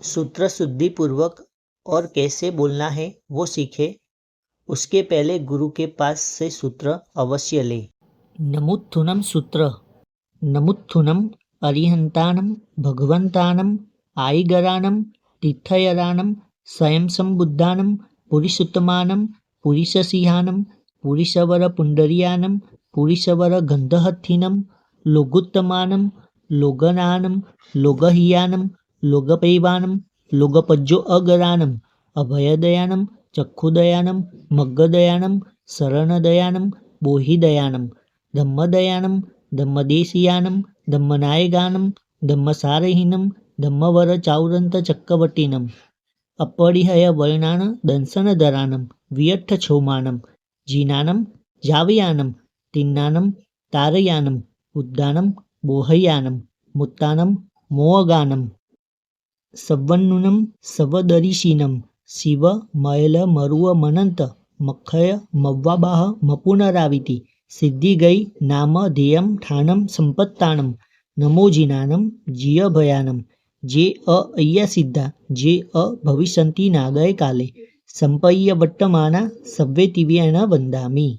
सूत्र शुद्धि पूर्वक और कैसे बोलना है वो सीखे, उसके पहले गुरु के पास से सूत्र अवश्य ले। नमुत्थुनम सूत्र। नमुत्थुनम अरिहंतानम भगवंतानम आईगरानम तीर्थयरानम स्वयं संबुद्धानम पुरुषोत्तमानम पुरुषसिंहानम पुरुषवर पुंडरियानम पुरुषवर गंधहत्थिनम लोगुत्तमानम लोगनानम लोगहियानम लोगपैवानम लोगपज्जो अगरानम अभयदयानम चक्षुदयानम मग्गदयानम शरणदयानम बोहिदयानम धम्मदयानम धम्मदेशियानम धम्मनायगानम धम्मसारहीनम धम्मवर चाउरंत चक्रवर्तीनम अपरिहय वर्णान दंसनधरानम वियट्ठ छौमानम जीनानम जावयानम तिन्नानम तारयानम उद्दानम बोहयानम मुत्तानम मोअगानम सवन्नुनम सवदरिशीनम शिव मयल मरुव मनंत मखय मव्वाबाह मपुनराविति सिद्धि गई नाम ध्येयम ठाणम संपत्तानम नमो जिनानम जिय भयानम जे अय्या सिद्धा जे भविष्यन्ति नागय काले संपय्य वर्तमाना सव्ये तिव्येन वंदामि।